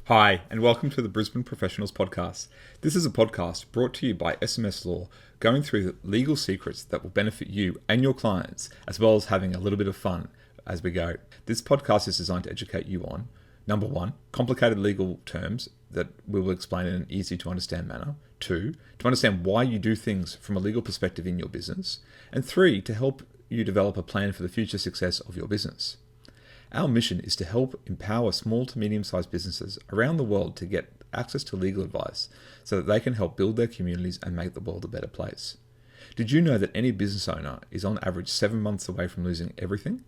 Hi, and welcome to the Brisbane Professionals Podcast. This is a podcast brought to you by SMS Law, going through the legal secrets that will benefit you and your clients, as well as having a little bit of fun as we go. This podcast is designed to educate you on, number one, complicated legal terms that we will explain in an easy to understand manner. Two, to understand why you do things from a legal perspective in your business. And three, to help you develop a plan for the future success of your business. Our mission is to help empower small to medium-sized businesses around the world to get access to legal advice so that they can help build their communities and make the world a better place. Did you know that any business owner is on average 7 months away from losing everything?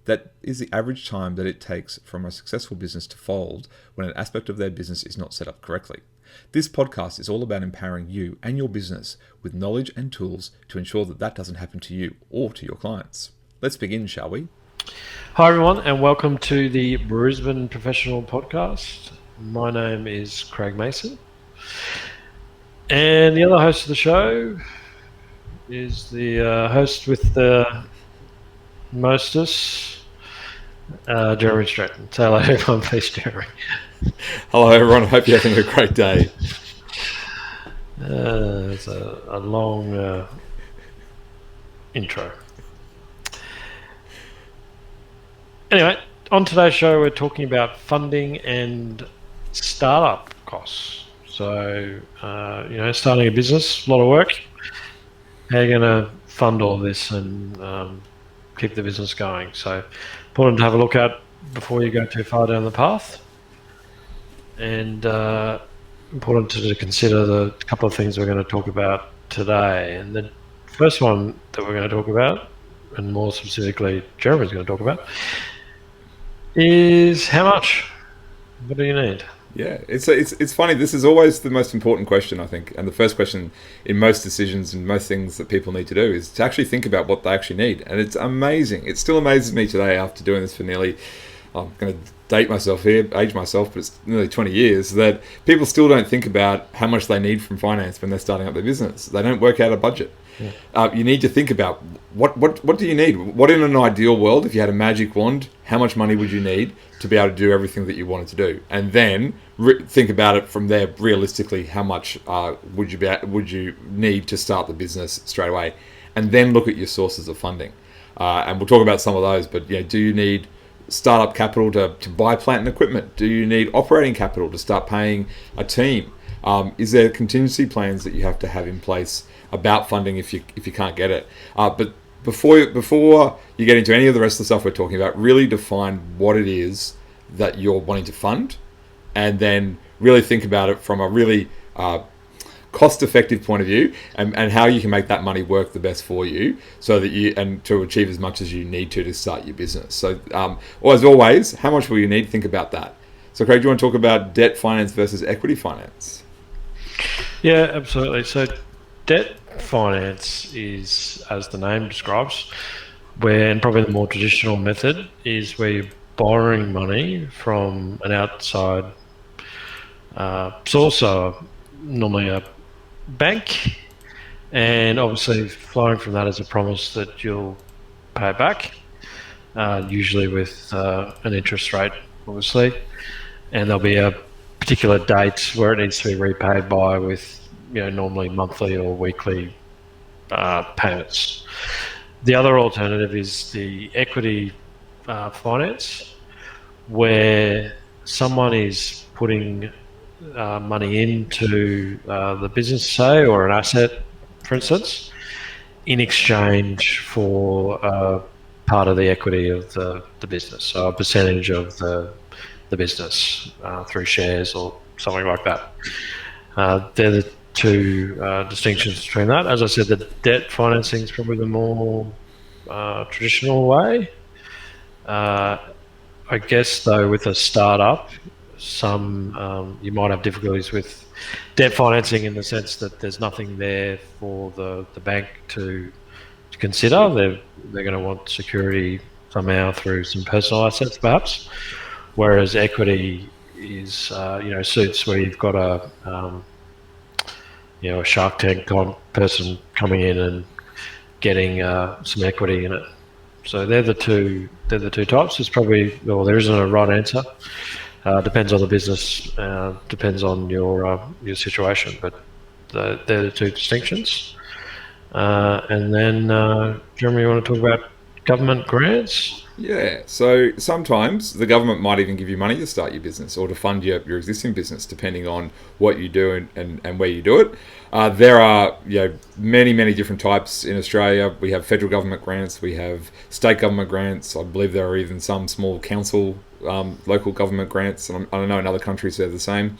That is the average time that it takes from a successful business to fold when an aspect of their business is not set up correctly. This podcast is all about empowering you and your business with knowledge and tools to ensure that that doesn't happen to you or to your clients. Let's begin, shall we? Hi everyone, and welcome to the Brisbane Professional Podcast. My name is Craig Mason, and the other host of the show is the host with the mostest, Jeremy Stratton. Say hello everyone, please, Jeremy. Hello everyone, I hope you're having a great day. It's a long intro. Anyway, on today's show, we're talking about funding and startup costs. So, starting a business, a lot of work. How are you going to fund all this and keep the business going? So, important to have a look at before you go too far down the path. And important to consider the couple of things we're going to talk about today. And the first one that we're going to talk about, and more specifically Jeremy's going to talk about, is how much? What do you need? Yeah, it's funny. This is always the most important question, I think, and the first question in most decisions and most things that people need to do is to actually think about what they actually need. And it's amazing. It still amazes me today after doing this for nearly, I'm going to age myself, but it's nearly 20 years, that people still don't think about how much they need from finance when they're starting up their business. They don't work out a budget. Yeah. You need to think about what do you need? What in an ideal world, if you had a magic wand, how much money would you need to be able to do everything that you wanted to do? And then think about it from there. Realistically, how much would you need to start the business straight away? And then look at your sources of funding. And we'll talk about some of those. But do you need startup capital to buy plant and equipment? Do you need operating capital to start paying a team? Is there contingency plans that you have to have in place about funding if you can't get it? But before you get into any of the rest of the stuff we're talking about, really define what it is that you're wanting to fund, and then really think about it from a really cost-effective point of view, and how you can make that money work the best for you, so that and to achieve as much as you need to start your business. So, as always, how much will you need? Think about that. So, Craig, do you want to talk about debt finance versus equity finance? Yeah, absolutely. So, debt finance is, as the name describes, and probably the more traditional method is where you're borrowing money from an outside source, so normally a bank, and obviously flowing from that is a promise that you'll pay back, usually with an interest rate, obviously, and there'll be a particular date where it needs to be repaid by, with normally monthly or weekly payments. The other alternative is the equity finance, where someone is putting money into the business, say, or an asset, for instance, in exchange for part of the equity of the business, so a percentage of the business through shares or something like that. They're the two distinctions between that. As I said, the debt financing is probably the more traditional way. I guess, though, with a startup, you might have difficulties with debt financing in the sense that there's nothing there for the bank to consider. They're going to want security somehow through some personal assets, perhaps. Whereas equity is, suits where you've got a Shark Tank person coming in and getting some equity in it. So they're the two types. There isn't a right answer. Depends on the business, depends on your situation, but they're the two distinctions. And then, Jeremy, you want to talk about government grants? Yeah, so sometimes the government might even give you money to start your business or to fund your existing business, depending on what you do and where you do it. There are many different types in Australia. We have federal government grants, we have state government grants. I believe there are even some small council, local government grants, and I don't know in other countries they're the same.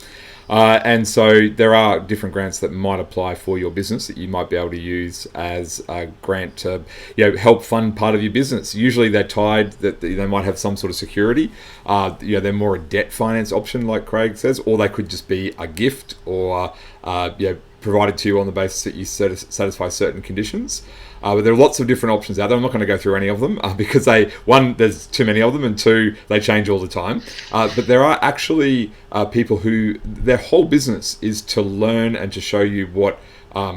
And so there are different grants that might apply for your business that you might be able to use as a grant to help fund part of your business. Usually they're tied, that they might have some sort of security. They're more a debt finance option, like Craig says, or they could just be a gift or provided to you on the basis that you satisfy certain conditions. But there are lots of different options out there. I'm not going to go through any of them because one, there's too many of them, and two, they change all the time. But there are actually people who their whole business is to learn and to show you what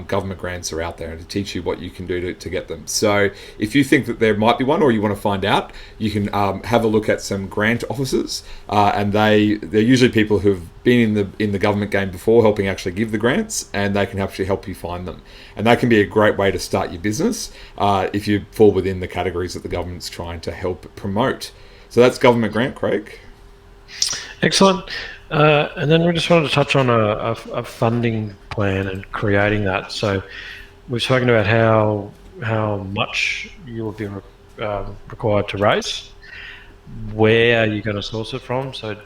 government grants are out there and to teach you what you can do to get them. So if you think that there might be one or you want to find out, you can have a look at some grant officers, and they're usually people who've been in the government game before, helping actually give the grants, and they can actually help you find them. And that can be a great way to start your business if you fall within the categories that the government's trying to help promote. So that's government grant, Craig. Excellent. And then we just wanted to touch on a funding plan and creating that. So we've spoken about how much you will be required to raise, where you're going to source it from, so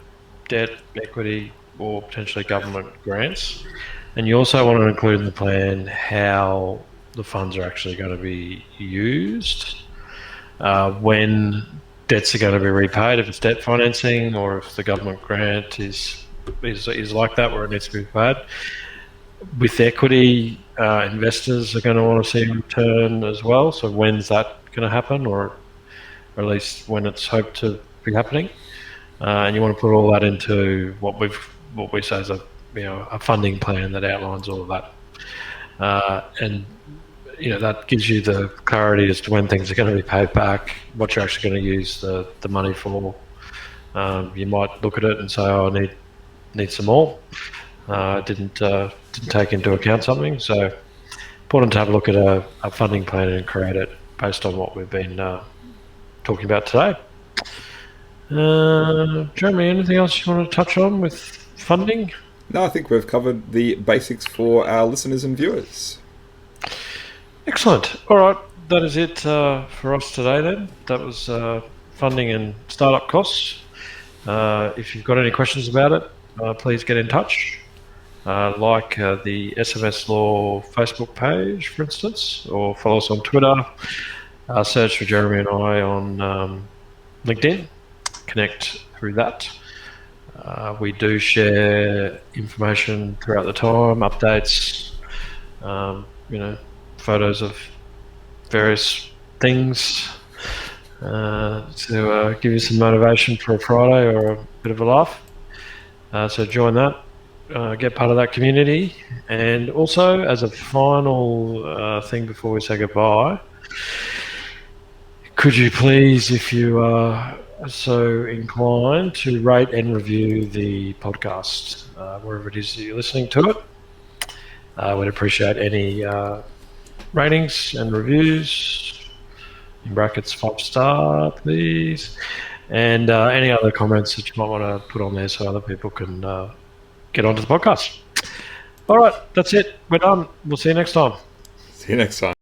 debt, equity, or potentially government grants. And you also want to include in the plan how the funds are actually going to be used, when debts are going to be repaid, if it's debt financing, or if the government grant is like that, where it needs to be paid. With equity, investors are going to want to see a return as well. So when's that going to happen, or at least when it's hoped to be happening? And you want to put all that into what we say is a funding plan that outlines all of that, and that gives you the clarity as to when things are going to be paid back, what you're actually going to use the money for. You might look at it and say, "Oh, I need some more. Didn't take into account something." So important to have a look at a funding plan and create it based on what we've been talking about today. Jeremy, anything else you want to touch on with funding? No, I think we've covered the basics for our listeners and viewers. Excellent. All right, that is it for us today then. That was funding and startup costs. If you've got any questions about it, please get in touch. Like the SMS Law Facebook page, for instance, or follow us on Twitter. Search for Jeremy and I on LinkedIn. Connect through that. We do share information throughout the time, updates, photos of various things to give you some motivation for a Friday or a bit of a laugh. So join that, get part of that community. And also, as a final thing before we say goodbye, could you please, if you are so inclined, to rate and review the podcast wherever it is that you're listening to it. We'd appreciate any ratings and reviews, in brackets 5-star, please, and any other comments that you might want to put on there so other people can get onto the podcast. All right, that's it. We're done. We'll see you next time. See you next time.